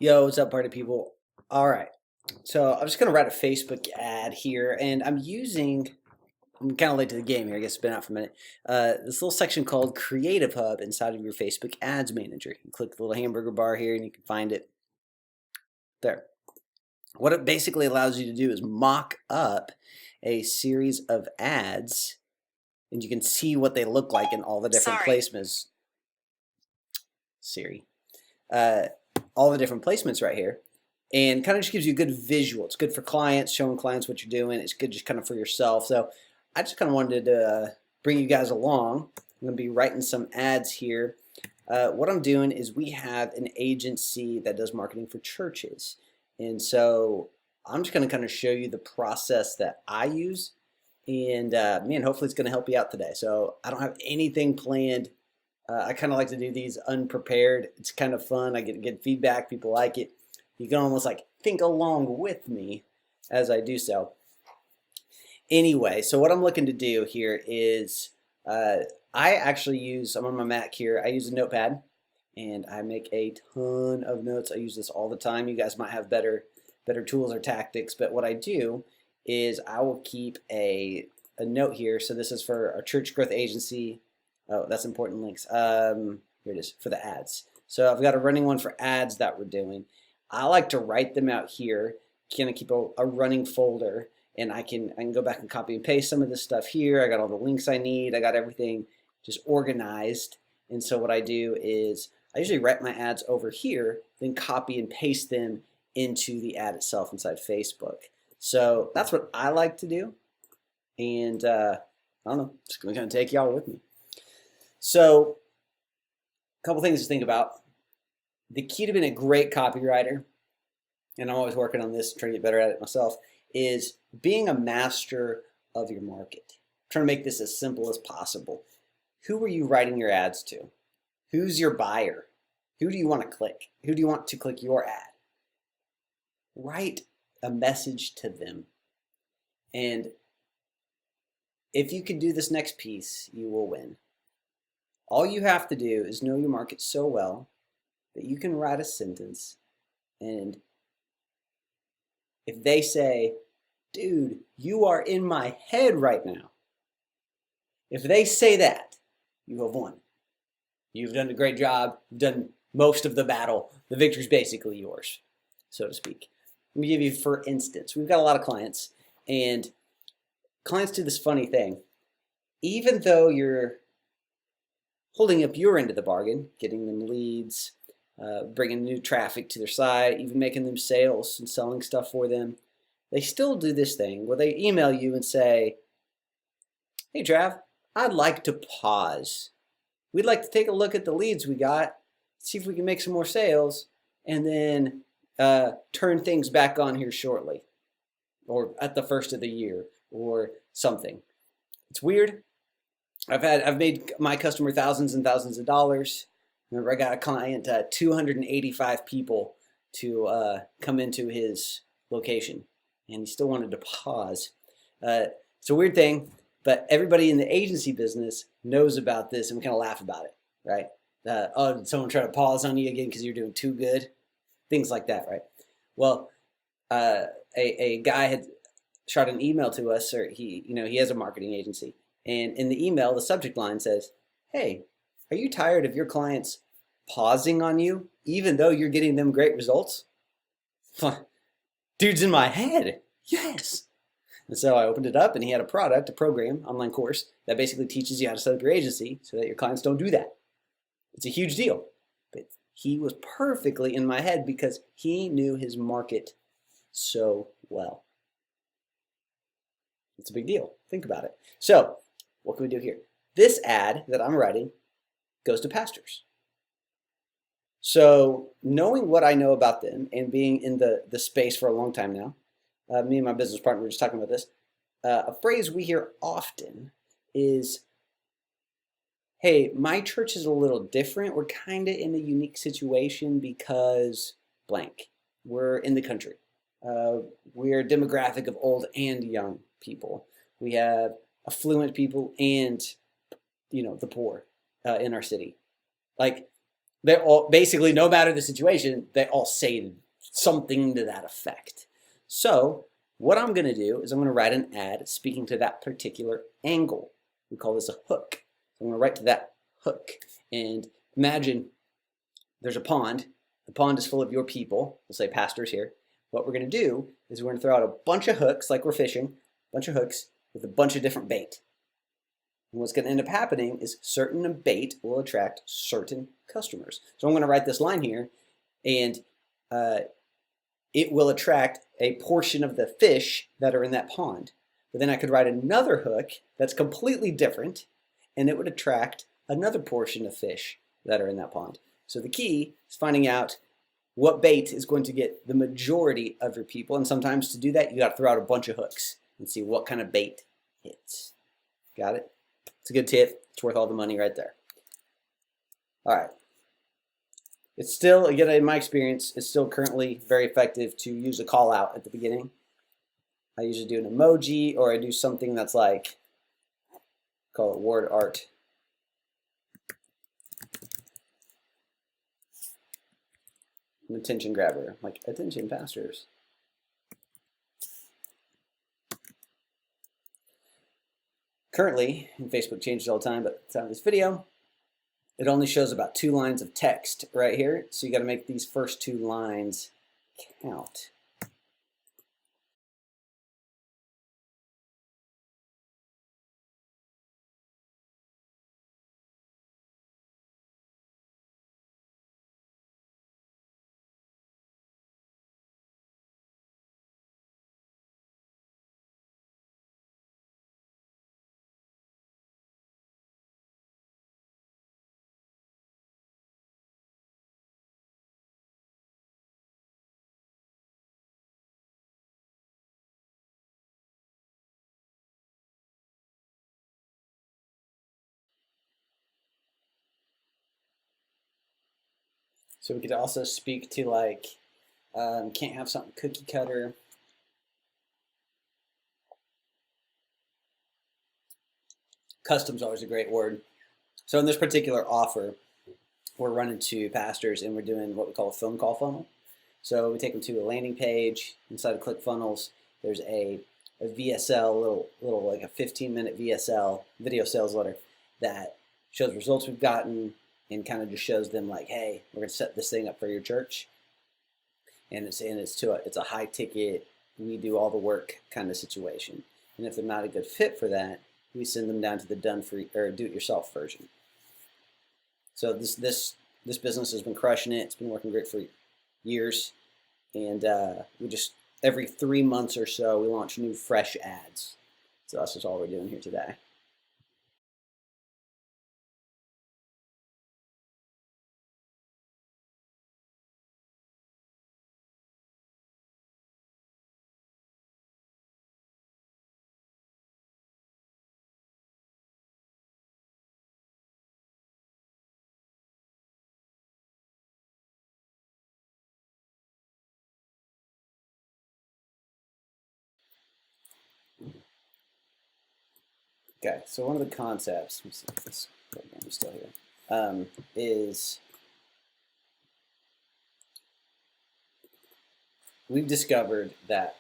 Yo, what's up, party people? All right, so I'm just gonna write a Facebook ad here, and I'm kind of late to the game here. I guess it's been out for a minute. This little section called Creative Hub inside of your Facebook Ads Manager. You click the little hamburger bar here, and you can find it there. What it basically allows you to do is mock up a series of ads, and you can see what they look like in all the different placements. Siri. Uh, all the different placements right here, and kind of just gives you a good visual. It's good for clients, showing clients what you're doing. It's good just kind of for yourself. So I just kind of wanted to bring you guys along. I'm going to be writing some ads here. What I'm doing is we have an agency that does marketing for churches, and so I'm just going to kind of show you the process that I use, and man, hopefully it's going to help you out today. So I don't have anything planned. I kind of like to do these unprepared. It's kind of fun. I get good feedback. People like it. You can almost like think along with me as I do so. Anyway, so what I'm looking to do here is I'm on my Mac here. I use a notepad and I make a ton of notes. I use this all the time. You guys might have better tools or tactics, but what I do is I will keep a note here. So this is for a church growth agency. Oh, that's important links. Here it is for the ads. So I've got a running one for ads that we're doing. I like to write them out here. Kind of keep a running folder, and I can go back and copy and paste some of this stuff here. I got all the links I need. I got everything just organized. And so what I do is I usually write my ads over here, then copy and paste them into the ad itself inside Facebook. So that's what I like to do. And I don't know, just gonna kind of take y'all with me. So, a couple things to think about. The key to being a great copywriter, and I'm always working on this, trying to get better at it myself, is being a master of your market. I'm trying to make this as simple as possible. Who are you writing your ads to? Who's your buyer? Who do you want to click? Who do you want to click your ad? Write a message to them. And if you can do this next piece, you will win. All you have to do is know your market so well that you can write a sentence, and if they say, dude, you are in my head right now, if they say that, you have won. You've done a great job. You've done most of the battle. The victory's basically yours, so to speak. Let me give you, for instance, we've got a lot of clients, and clients do this funny thing. Even though you're holding up your end of the bargain, getting them leads, bringing new traffic to their site, even making them sales and selling stuff for them, they still do this thing where they email you and say, hey, Trav, I'd like to pause. We'd like to take a look at the leads we got, see if we can make some more sales, and then turn things back on here shortly, or at the first of the year, or something. It's weird. I've made my customer thousands and thousands of dollars. Remember, I got a client, 285 people to come into his location, and he still wanted to pause. It's a weird thing, but everybody in the agency business knows about this, and we kind of laugh about it, right? Oh, did someone try to pause on you again because you're doing too good? Things like that, right? Well, a guy had shot an email to us, or he has a marketing agency. And in the email, the subject line says, hey, are you tired of your clients pausing on you even though you're getting them great results? Dude's in my head. Yes. And so I opened it up, and he had a program, online course that basically teaches you how to set up your agency so that your clients don't do that. It's a huge deal. But he was perfectly in my head because he knew his market so well. It's a big deal. Think about it. So, what can we do here? This ad that I'm writing goes to pastors. So knowing what I know about them and being in the space for a long time now, me and my business partner were just talking about this. A phrase we hear often is, hey, my church is a little different. We're kind of in a unique situation because blank. We're in the country. We're a demographic of old and young people. We have affluent people and the poor in our city. But they all basically, no matter the situation, they all say something to that effect. So what I'm going to do is I'm going to write an ad speaking to that particular angle. We call this a hook. So I'm going to write to that hook. And imagine there's a pond. The pond is full of your people. We'll say pastors here. What we're going to do is we're going to throw out a bunch of hooks, like we're fishing, a bunch of hooks with a bunch of different bait. And what's going to end up happening is certain bait will attract certain customers. So I'm going to write this line here, and it will attract a portion of the fish that are in that pond. But then I could write another hook that's completely different, and it would attract another portion of fish that are in that pond. So the key is finding out what bait is going to get the majority of your people. And sometimes to do that, you got to throw out a bunch of hooks and see what kind of bait hits. Got it? It's a good tip. It's worth all the money right there. All right. It's still, again, in my experience, it's still currently very effective to use a call out at the beginning. I usually do an emoji, or I do something that's like, call it word art. An attention grabber, like attention pastors. Currently, and Facebook changes all the time, but at the time of this video, it only shows about 2 lines of text right here. So you got to make these first 2 lines count. So we could also speak to like, can't have something cookie cutter. Custom's always a great word. So in this particular offer, we're running to pastors and we're doing what we call a phone call funnel. So we take them to a landing page. Inside of ClickFunnels, there's a VSL, little like a 15-minute VSL, video sales letter, that shows results we've gotten and kind of just shows them like, hey, we're going to set this thing up for your church. And it's a high ticket, we do all the work kind of situation. And if they're not a good fit for that, we send them down to the done for or do-it-yourself version. So this business has been crushing it. It's been working great for years, and we just every 3 months or so we launch new fresh ads. So that's just all we're doing here today. Okay, so one of the concepts, let me see if this program is still here, is we've discovered that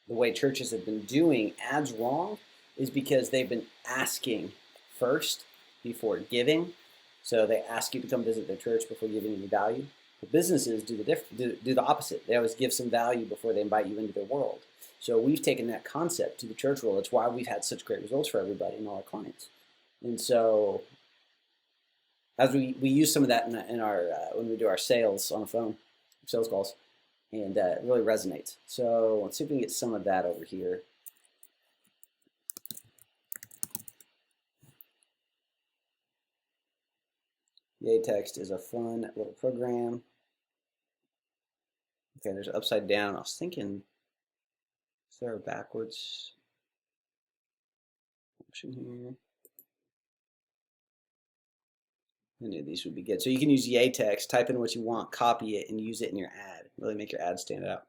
the way churches have been doing ads wrong is because they've been asking first before giving. So they ask you to come visit their church before giving any value. The businesses do the opposite. They always give some value before they invite you into their world. So we've taken that concept to the church world. That's why we've had such great results for everybody and all our clients. And so as we use some of that in our when we do our sales on the phone, sales calls, and it really resonates. So let's see if we can get some of that over here. Yay Text is a fun little program. Okay, there's upside down. I was thinking, is there a backwards option here? I knew these would be good. So you can use Yay Text, type in what you want, copy it, and use it in your ad. Really make your ad stand out.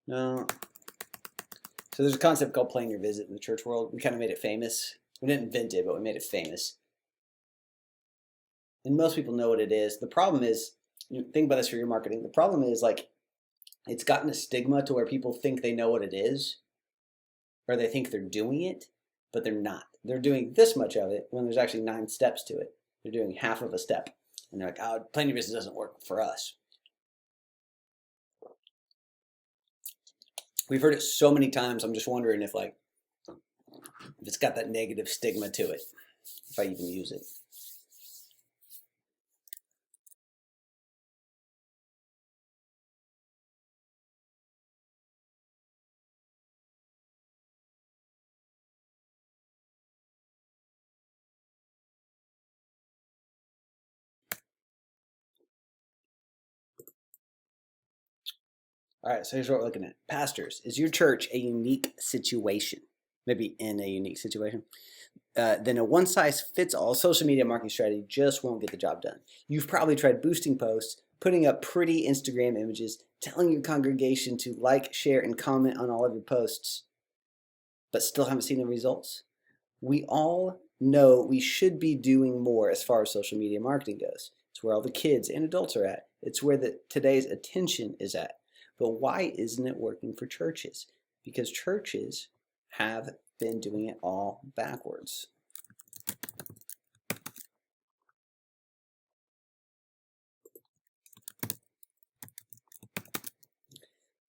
No. So there's a concept called plan your visit in the church world. We kind of made it famous. We didn't invent it, but we made it famous. And most people know what it is. The problem is, you think about this for your marketing. The problem is like it's gotten a stigma to where people think they know what it is, or they think they're doing it, but they're not. They're doing this much of it when there's actually 9 steps to it. They're doing half of a step. And they're like, oh, plan your business doesn't work for us. We've heard it so many times. I'm just wondering if it's got that negative stigma to it, if I even use it. All right, so here's what we're looking at. Pastors, is your church a unique situation? Maybe in a unique situation. Then a one-size-fits-all social media marketing strategy just won't get the job done. You've probably tried boosting posts, putting up pretty Instagram images, telling your congregation to like, share, and comment on all of your posts, but still haven't seen the results. We all know we should be doing more as far as social media marketing goes. It's where all the kids and adults are at. It's where today's attention is at. But why isn't it working for churches? Because churches have been doing it all backwards.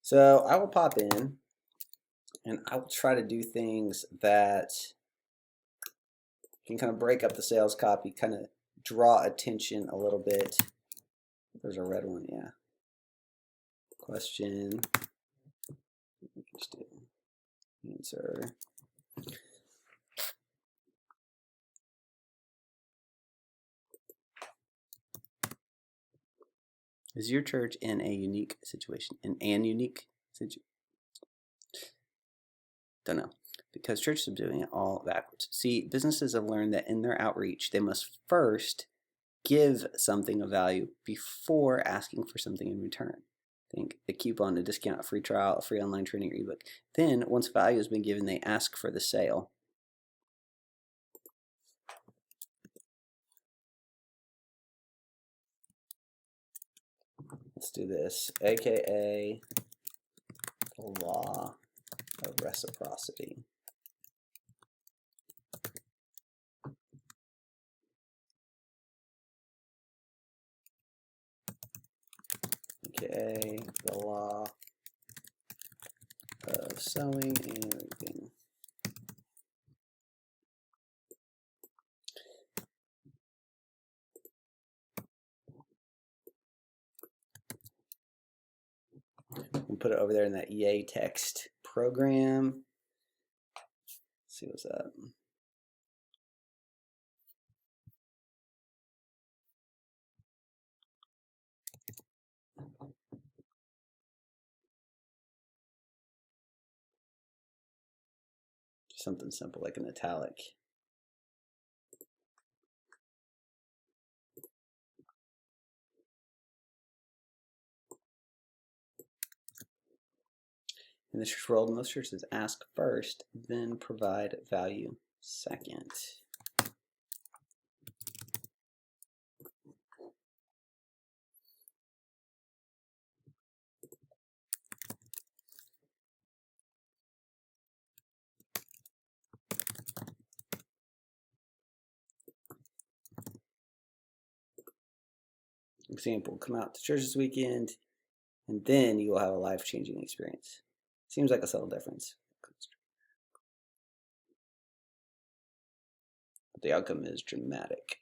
So I will pop in and I will try to do things that can kind of break up the sales copy, kind of draw attention a little bit. There's a red one, yeah. Question. Just do answer. Is your church in a unique situation? In an unique situation? Don't know. Because churches are doing it all backwards. See, businesses have learned that in their outreach, they must first give something of value before asking for something in return. Think a coupon, a discount, a free trial, a free online training, or ebook. Then, once value has been given, they ask for the sale. Let's do this, aka the law of reciprocity. AKA the law of sowing and reaping. We'll put it over there in that EA text program. Let's see what's up. Something simple like an italic. In the church world, most churches ask first, then provide value second. Example, come out to church this weekend, and then you will have a life-changing experience. Seems like a subtle difference. But the outcome is dramatic.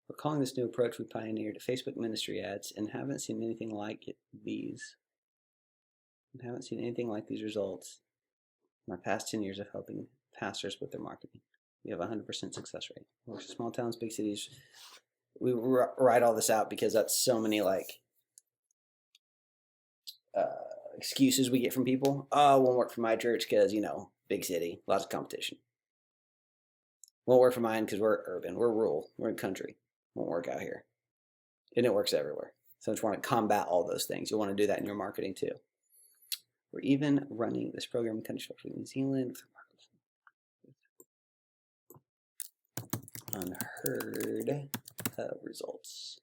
We're calling this new approach we pioneered Facebook ministry ads and haven't seen anything like these. And haven't seen anything like these results in our past 10 years of helping pastors with their marketing. We have a 100% success rate. Works in small towns, big cities. We write all this out because that's so many excuses we get from people. Oh, it won't work for my church because, you know, big city, lots of competition. Won't work for mine because we're urban, we're rural, we're in country. Won't work out here. And it works everywhere. So I just want to combat all those things. You'll want to do that in your marketing too. We're even running this program in country for New Zealand. Unheard of results.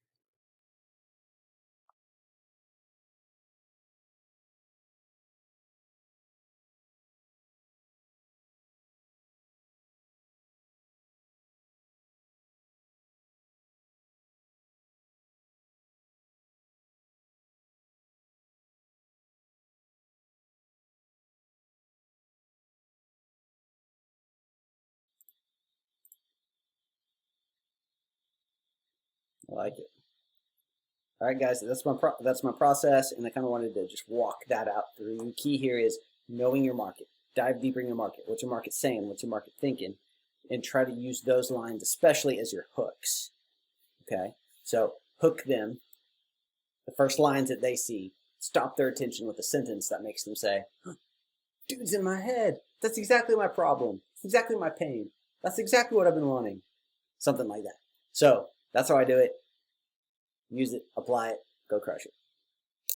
I like it. All right, guys, that's my process, and I kind of wanted to just walk that out through. The key here is knowing your market. Dive deeper in your market. What's your market saying? What's your market thinking? And try to use those lines, especially as your hooks. Okay, so hook them. The first lines that they see, stop their attention with a sentence that makes them say, "Dude's in my head. That's exactly my problem. That's exactly my pain. That's exactly what I've been wanting." Something like that. So that's how I do it. Use it, apply it, go crush it.